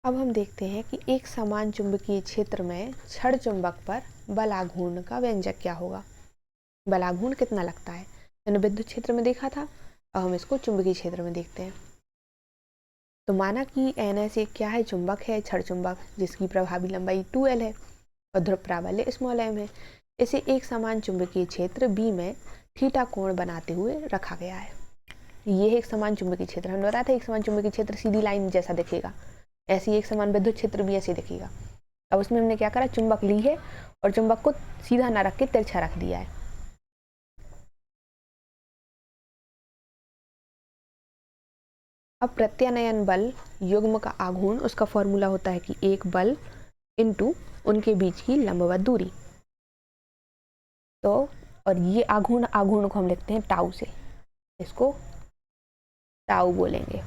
अब हम देखते हैं कि एक समान चुंबकीय क्षेत्र में क्षण चुंबक पर बल आघूर्ण का व्यंजक क्या होगा। बल आघूर्ण कितना लगता है, मैंने विद्युत क्षेत्र में देखा था, अब हम इसको चुंबकीय क्षेत्र में देखते हैं। तो माना कि NS एक क्या है, चुंबक है, क्षण चुंबक, जिसकी प्रभावी लंबाई 2L है और ध्रुव प्राबल्य m है। इसे एक समान चुंबकीय क्षेत्र B में थीटा कोण बनाते हुए रखा गया है। ये एक समान चुंबकीय क्षेत्र, हमने बताया था एक समान चुंबकीय क्षेत्र सीधी लाइन जैसा दिखेगा, ऐसी एक समान विद्युत क्षेत्र भी ऐसे दिखेगा। अब उसमें हमने क्या करा, चुंबक ली है और चुंबक को सीधा ना रख के तिरछा रख दिया है। अब प्रत्यानयन बल युग्म का आघूर्ण, उसका फॉर्मूला होता है कि एक बल इंटू उनके बीच की लंबवत दूरी। तो और ये आघूर्ण को हम लिखते हैं टाउ से, इसको टाउ बोलेंगे,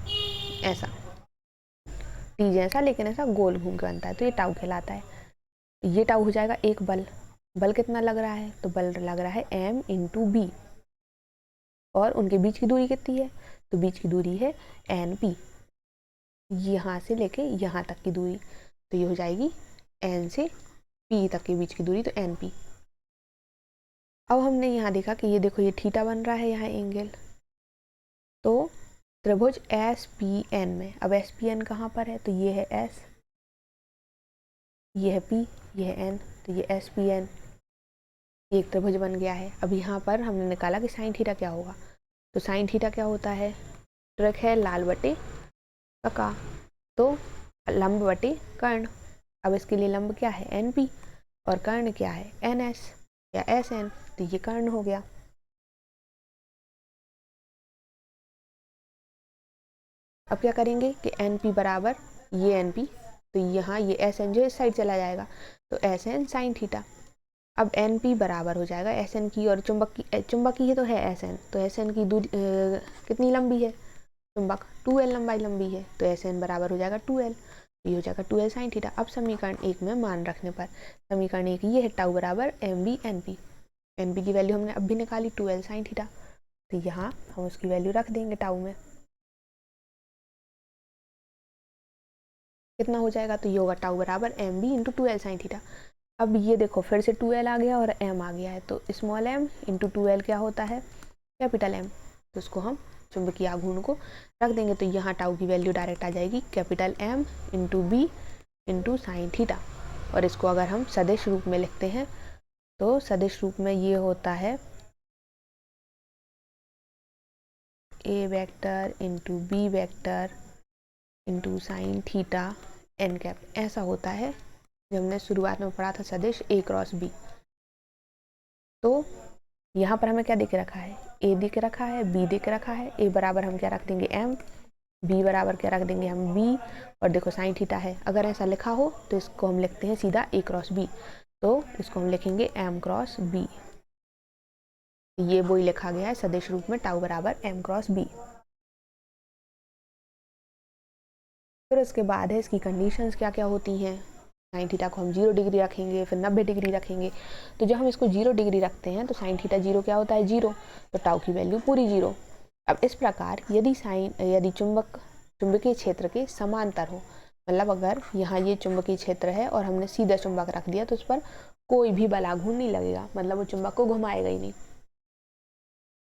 ऐसा टी जैसा लेकिन ऐसा गोल घूम के बनता है, तो ये टाउ कहलाता है। ये टाउ हो जाएगा एक बल कितना लग रहा है, तो बल लग रहा है m इंटू बी, और उनके बीच की दूरी कितनी है, तो बीच की दूरी है NP, यहाँ से लेके यहाँ तक की दूरी, तो ये हो जाएगी N से P तक के बीच की दूरी, तो NP। अब हमने यहाँ देखा कि ये देखो ये थीटा बन रहा है यहाँ एंगल, तो त्रिभुज SPN में, अब SPN कहाँ पर है, तो ये है S, ये है P, ये है N, तो ये SPN, ये एक त्रिभुज बन गया है। अब यहाँ पर हमने निकाला कि साइन थीटा क्या होगा, तो साइन थीटा क्या होता है, ट्रिक है लाल बटे का, तो लंब बटे कर्ण। अब इसके लिए लंब क्या है NP और कर्ण क्या है NS या SN, तो ये कर्ण हो गया। अब क्या करेंगे कि NP बराबर ये NP, तो यहाँ ये SN जो इस साइड चला जाएगा, तो SN साइन थीटा। अब NP बराबर हो जाएगा SN की, और चुंबक की ही तो है SN, तो SN की दूरी कितनी लंबी है, चुंबक 2L लंबाई लंबी है, तो SN बराबर हो जाएगा 2L, ये हो जाएगा 2L साइन थीटा। अब समीकरण 1 में मान रखने पर समीकरण 1 ये है टाउ बराबर MB NP, NP की वैल्यू हमने अब भी निकाली 2L साइन थीटा, तो यहाँ हम उसकी वैल्यू रख देंगे टाउ में, कितना हो जाएगा, तो ये होगा टाउ बराबर MB into 2L sine theta. अब ये देखो फिर से 2L आ गया और M आ गया है, तो स्मॉल m इंटू 2L क्या होता है, कैपिटल M, तो उसको हम चुंबकीय आघूर्ण को रख देंगे, तो यहाँ टाउ की वैल्यू डायरेक्ट आ जाएगी capital M into B into sine theta. और इसको अगर हम सदिश रूप में लिखते हैं, तो सदिश रूप में ये होता है A vector into B vector into sine theta n cap, ऐसा होता है जब हमने शुरुआत में पढ़ा था सदिश A क्रॉस B। तो यहाँ पर हमें क्या दिख रखा है, A दिख रखा है, B दिख रखा है, A बराबर हम क्या रख देंगे M, B बराबर क्या रख देंगे हम B, और देखो साइन थीटा है, अगर ऐसा लिखा हो तो इसको हम लिखते हैं सीधा A क्रॉस B, तो इसको हम लिखेंगे M क्रॉस B। ये वही लिखा गया है सदिश रूप में टाउ बराबर M क्रॉस B। फिर उसके बाद है इसकी कंडीशंस क्या क्या होती हैं, साइन थीटा को हम 0 डिग्री रखेंगे, फिर 90 डिग्री रखेंगे, तो जब हम इसको 0 डिग्री रखते हैं तो साइन थीटा 0 क्या होता है 0, तो टाउ की वैल्यू पूरी 0। अब इस प्रकार यदि चुंबकीय क्षेत्र के समांतर हो, मतलब अगर यहाँ ये चुंबकीय क्षेत्र है और हमने सीधा चुंबक रख दिया, तो उस पर कोई भी बल आघूर्ण नहीं लगेगा, मतलब वो चुंबक को घुमाएगा ही नहीं।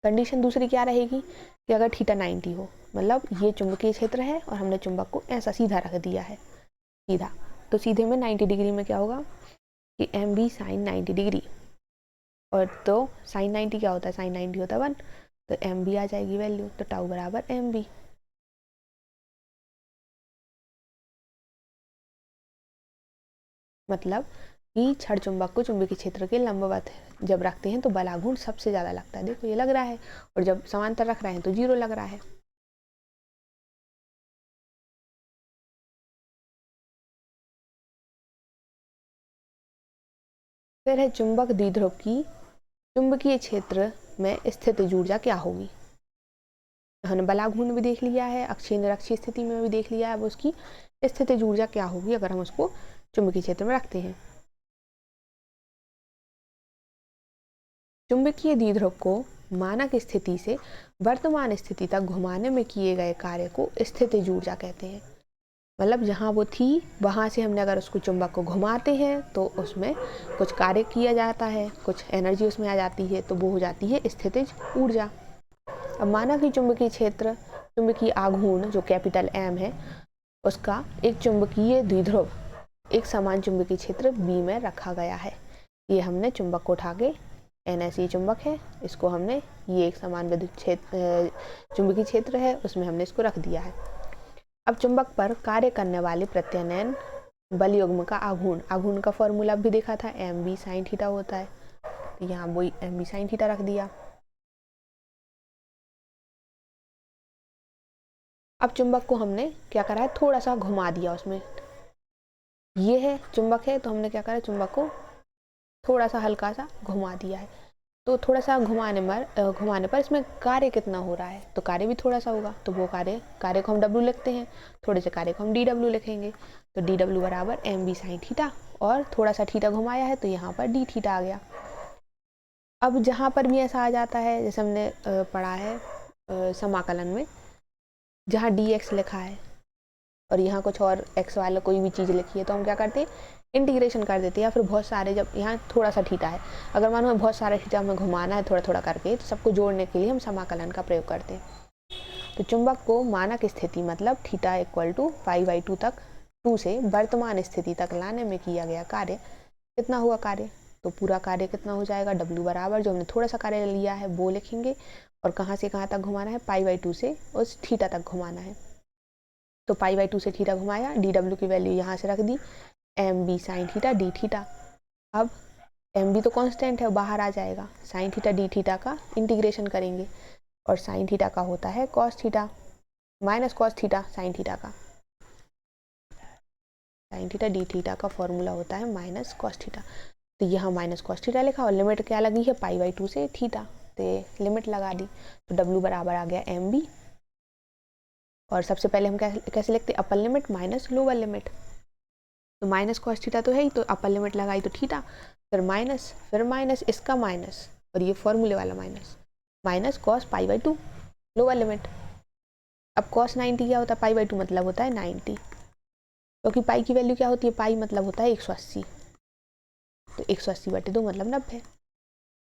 कंडीशन दूसरी क्या रहेगी कि अगर थीटा 90 हो, मतलब ये चुंबकीय क्षेत्र है और हमने चुंबक को ऐसा सीधा रख दिया है, सीधा, तो सीधे में 90 डिग्री में क्या होगा कि MB साइन 90 डिग्री, और तो साइन 90 क्या होता है, साइन 90 होता है 1, तो MB आ जाएगी वैल्यू, तो टाउ बराबर MB। मतलब कि क्षण चुंबक को चुंबकीय क्षेत्र के लंबवत जब रखते हैं तो बल आघूर्ण सबसे ज्यादा लगता है, देखो ये लग रहा है, और जब समांतर रख रहे हैं तो 0 लग रहा है। फिर है चुंबक द्विध्रुव की चुंबकीय क्षेत्र में स्थित ऊर्जा क्या होगी। हमने बलाघूर्ण भी देख लिया है, अक्षीय निरक्षीय स्थिति में भी देख लिया है, अब उसकी स्थितिज ऊर्जा क्या होगी अगर हम उसको चुंबकीय क्षेत्र में रखते हैं। चुंबकीय द्विध्रुव को मानक स्थिति से वर्तमान स्थिति तक घुमाने में किए गए कार्य को स्थितिज ऊर्जा कहते हैं। मतलब जहाँ वो थी वहाँ से हमने अगर उसको चुंबक को घुमाते हैं तो उसमें कुछ कार्य किया जाता है, कुछ एनर्जी उसमें आ जाती है, तो वो हो जाती है स्थितिज ऊर्जा। अब माना कि चुंबकीय क्षेत्र, चुंबकीय आघूर्ण जो कैपिटल M है, उसका एक चुंबकीय द्विध्रुव एक समान चुंबकीय क्षेत्र B में रखा गया है। ये हमने चुंबक को उठा के, NS ये चुंबक है, इसको हमने, ये एक समान विद्युत क्षेत्र चुंबकीय क्षेत्र है, उसमें हमने इसको रख दिया है। अब चुंबक पर कार्य करने वाले प्रत्यानयन बल युग्म का आघूर्ण, आघूर्ण का फॉर्मूला भी देखा था, mb sin थीटा होता है, तो यहाँ वही mb sin थीटा रख दिया। अब चुंबक को हमने क्या करा है, थोड़ा सा घुमा दिया उसमें। ये है चुंबक है, तो हमने क्या करा, चुंबक को थोड़ा सा हल्का सा घुमा दिया है। तो थोड़ा सा घुमाने पर इसमें कार्य कितना हो रहा है, तो कार्य भी थोड़ा सा होगा, तो वो कार्य को हम W लिखते हैं, थोड़े से कार्य को हम DW लिखेंगे। तो DW बराबर mb sin थीटा, और थोड़ा सा थीटा घुमाया है तो यहाँ पर d थीटा आ गया। अब जहाँ पर भी ऐसा आ जाता है, जैसे हमने पढ़ा है समाकलन में, जहाँ dx लिखा है और यहाँ कुछ और x वाला कोई भी चीज़ लिखी है, तो हम क्या करते हैं, इंटीग्रेशन कर देते हैं। या फिर बहुत सारे, जब यहाँ थोड़ा सा थीटा है, अगर मानो हमें बहुत सारे थीटा हमें घुमाना है थोड़ा थोड़ा करके, तो सबको जोड़ने के लिए हम समाकलन का प्रयोग करते हैं। तो चुंबक को मानक स्थिति मतलब थीटा इक्वल टू π/2 तक, 2 से वर्तमान स्थिति तक लाने में किया गया कार्य कितना हुआ कार्य, तो पूरा कार्य कितना हो जाएगा, W बराबर जो हमने थोड़ा सा कार्य लिया है वो लिखेंगे, और कहाँ से कहाँ तक घुमाना है, π/2 से उस थीटा तक घुमाना है। तो π/2 से थीटा घुमाया, DW की वैल्यू यहाँ से रख दी, mb sin theta d theta. अब mb तो कांस्टेंट है, बाहर आ जाएगा, sin थीटा d थीटा का इंटीग्रेशन करेंगे, और sin थीटा का होता है cos theta minus cos theta sin theta का, sin थीटा d थीटा का फॉर्मूला होता है माइनस cos थीटा। तो यहाँ माइनस cos थीटा लिखा, और लिमिट क्या लगी है, π/2 से थीटा, तो लिमिट लगा दी। तो W बराबर आ गया mb, और सबसे पहले हम कैसे लिखते हैं, upper limit minus lower limit. तो माइनस cos थीटा तो है ही, तो अपर लिमिट लगाई तो थीटा, फिर माइनस इसका माइनस, और ये फॉर्मूले वाला माइनस cos π/2 लोअर लिमिट। अब cos 90 क्या होता है, π/2 मतलब होता है 90, क्योंकि पाई की वैल्यू क्या होती है, पाई मतलब होता है 180, तो 180/2 मतलब 90,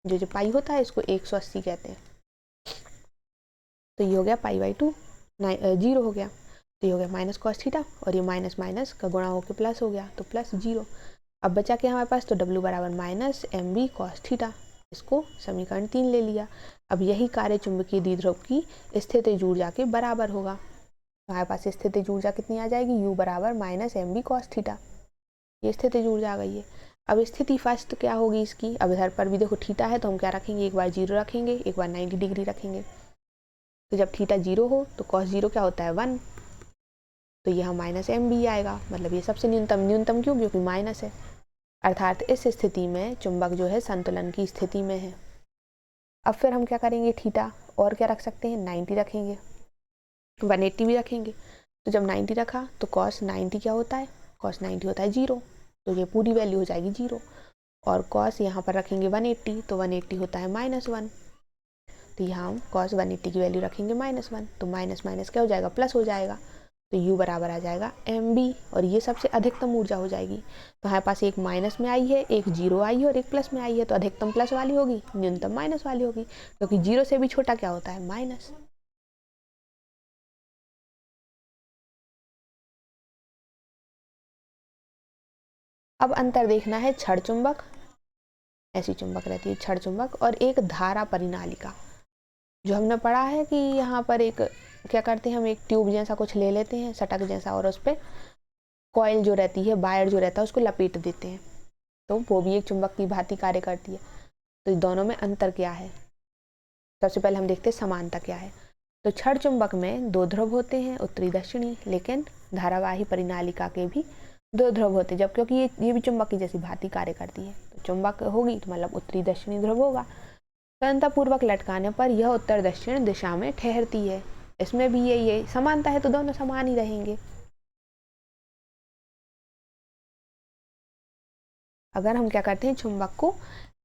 जो पाई होता है इसको 180 कहते हैं। तो ये हो गया π/2 0 हो गया, तो ये हो गया माइनस cos थीटा, और ये माइनस माइनस का गुणा होकर प्लस हो गया, तो प्लस 0। अब बचा क्या हमारे पास, तो W बराबर माइनस mb cos थीटा, इसको समीकरण 3 ले लिया। अब यही कार्य चुंबकीय द्विध्रुव की स्थितिज ऊर्जा के बराबर होगा। हमारे पास स्थितिज ऊर्जा कितनी आ जाएगी, U बराबर माइनस mb cos थीटा, ये स्थितिज ऊर्जा आ गई है। अब स्थिति फर्स्ट क्या होगी इसकी, अब इधर पर भी देखो थीटा है, तो हम क्या रखेंगे, एक बार 0 रखेंगे, एक बार 90 डिग्री रखेंगे। तो जब थीटा 0 हो तो cos 0 क्या होता है 1, तो यहाँ माइनस mb आएगा, मतलब ये सबसे न्यूनतम क्यों, क्योंकि माइनस है, अर्थात इस स्थिति में चुंबक जो है संतुलन की स्थिति में है। अब फिर हम क्या करेंगे, थीटा और क्या रख सकते हैं, 90 रखेंगे, 180 भी रखेंगे। तो जब 90 रखा तो cos 90 क्या होता है, cos 90 होता है 0, तो ये पूरी वैल्यू हो जाएगी 0, और cos यहाँ पर रखेंगे 180, तो 180 होता है -1, तो यहाँ हम cos 180 की वैल्यू रखेंगे -1, तो माइनस माइनस क्या हो जाएगा, प्लस हो जाएगा। तो U बराबर आ जाएगा mb, और ये सबसे अधिकतम ऊर्जा हो जाएगी। तो हमारे पास एक माइनस में आई है, एक 0 आई है, और एक प्लस में आई है, तो अधिकतम प्लस वाली होगी, न्यूनतम माइनस वाली होगी, क्योंकि 0 से भी छोटा क्या होता है, माइनस। अब अंतर देखना है छड़ चुंबक, ऐसी चुंबक रहती है छड़ चुंबक, और एक धारा परिनालिका। जो हमने पढ़ा है कि यहाँ पर एक क्या करते हैं, हम एक ट्यूब जैसा कुछ ले लेते हैं, सटक जैसा, और उस पर कॉइल जो रहती है, वायर जो रहता है, उसको लपेट देते हैं, तो वो भी एक चुंबक की भांति कार्य करती है। तो दोनों में अंतर क्या है, सबसे पहले हम देखते हैं समानता क्या है। तो छड़ चुंबक में 2 ध्रुव होते हैं, उत्तरी दक्षिणी, लेकिन धारावाही परिनालिका के भी 2 ध्रुव होते हैं, जब क्योंकि ये भी चुंबक की जैसी भांति कार्य करती है, तो चुंबक होगी तो मतलब उत्तरी दक्षिणी ध्रुव होगा। समानतापूर्वक लटकाने पर यह उत्तर दक्षिण दिशा में ठहरती है, इसमें भी ये समानता है, तो दोनों समान ही रहेंगे। अगर हम क्या करते हैं, चुंबक को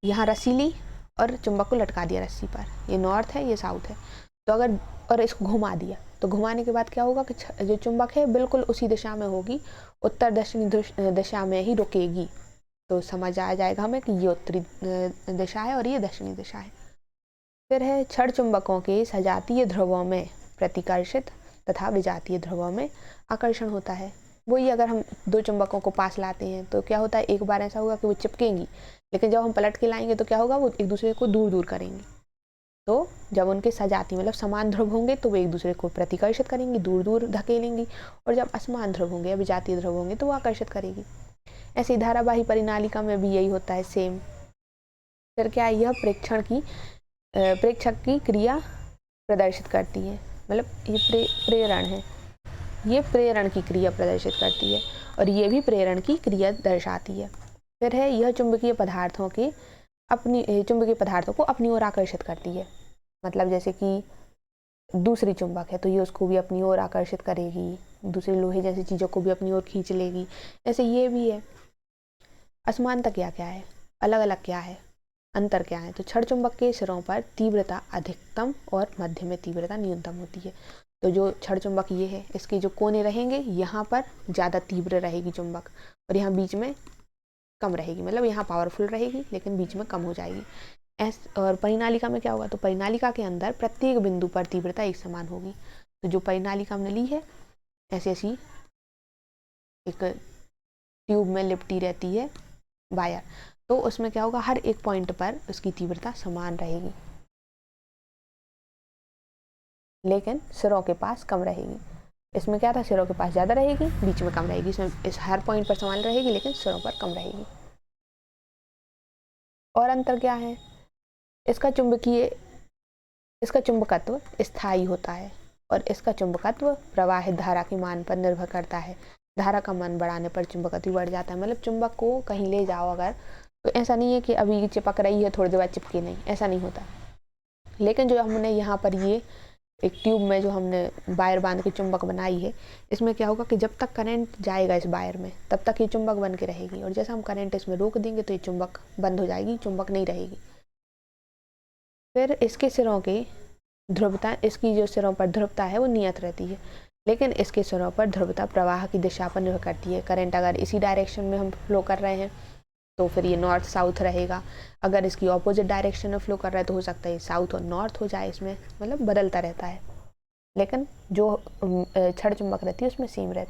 यहाँ रस्सी ली और चुंबक को लटका दिया रस्सी पर, ये नॉर्थ है ये साउथ है, तो अगर और इसको घुमा दिया तो घुमाने के बाद क्या होगा कि जो चुंबक है बिल्कुल उसी दिशा में होगी, उत्तर दक्षिणी दिशा में ही रुकेगी। तो समझ आ जाएगा हमें कि ये उत्तरी दिशा है और ये दक्षिणी दिशा है। फिर है क्षण चुंबकों के सजातीय ध्रुवों में प्रतिकर्षित तथा विजातीय ध्रुवों में आकर्षण होता है। वही अगर हम दो चुंबकों को पास लाते हैं तो क्या होता है, एक बार ऐसा होगा कि वो चिपकेंगी, लेकिन जब हम पलट के लाएंगे तो क्या होगा, वो एक दूसरे को दूर दूर करेंगे। तो जब उनके सजाती मतलब समान ध्रुव होंगे तो वो एक दूसरे को प्रतिकर्षित करेंगी, दूर दूर धकेलेंगी, और जब असमान ध्रुव होंगे या विजातीय ध्रुव होंगे तो वो आकर्षित करेगी। ऐसी धारावाही परिनालिका में भी यही होता है, सेम। फिर क्या है, यह प्रेक्षक की क्रिया प्रदर्शित करती है, मतलब ये प्रेरण है, ये प्रेरण की क्रिया प्रदर्शित करती है और ये भी प्रेरण की क्रिया दर्शाती है। फिर है, यह चुंबकीय पदार्थों को अपनी ओर आकर्षित करती है। मतलब जैसे कि दूसरी चुंबक है तो ये उसको भी अपनी ओर आकर्षित करेगी, दूसरे लोहे जैसी चीज़ों को भी अपनी ओर खींच लेगी। ऐसे ये भी है। असमानता क्या क्या है, अलग अलग क्या है, अंतर क्या है। तो क्षण चुंबक के सिरों पर तीव्रता अधिकतम और मध्य में तीव्रता न्यूनतम होती है। तो जो क्षण चुंबक ये है, इसके जो कोने रहेंगे यहाँ पर ज़्यादा तीव्र रहेगी चुंबक और यहाँ बीच में कम रहेगी, मतलब यहाँ पावरफुल रहेगी लेकिन बीच में कम हो जाएगी। और परिनालिका में क्या होगा, तो परिनालिका के अंदर प्रत्येक बिंदु पर तीव्रता एक समान होगी। तो जो परिनालिका हमने ली है, ऐसी ऐसी एक ट्यूब में लिपटी रहती है वायर, तो उसमें क्या होगा, हर एक पॉइंट पर उसकी तीव्रता समान रहेगी लेकिन सिरों के पास कम रहेगी। इसमें क्या था, सिरों के पास ज़्यादा रहेगी, बीच में कम रहेगी। इसमें इस हर पॉइंट पर समान रहेगी लेकिन सिरों पर कम रहेगी। और अंतर क्या है, इसका चुंबकत्व स्थायी होता है और इसका चुंबकत्व प्रवाहित धारा के मान पर निर्भर करता है। धारा का मान बढ़ाने पर चुंबकत्व बढ़ जाता है। मतलब चुंबक को कहीं ले जाओ अगर, तो ऐसा नहीं है कि अभी चिपक रही है थोड़ी देर बाद चिपके नहीं, ऐसा नहीं होता। लेकिन जो हमने यहाँ पर ये एक ट्यूब में जो हमने वायर बांध के चुंबक बनाई है, इसमें क्या होगा कि जब तक करंट जाएगा इस वायर में तब तक ये चुंबक बन के रहेगी, और जैसे हम करंट इसमें रोक देंगे तो ये चुंबक बंद हो जाएगी, चुंबक नहीं रहेगी। फिर इसके सिरों की ध्रुवता, इसकी जो सिरों पर ध्रुवता है वो नियत रहती है, लेकिन इसके सिरों पर ध्रुवता प्रवाह की दिशा पर निर्भर करती है। करंट अगर इसी डायरेक्शन में हम फ्लो कर रहे हैं तो फिर ये नॉर्थ साउथ रहेगा, अगर इसकी ऑपोजिट डायरेक्शन में फ्लो कर रहा है तो हो सकता है साउथ और नॉर्थ हो जाए, इसमें मतलब बदलता रहता है। लेकिन जो क्षण चुंबक रहती है उसमें सेम रहता है।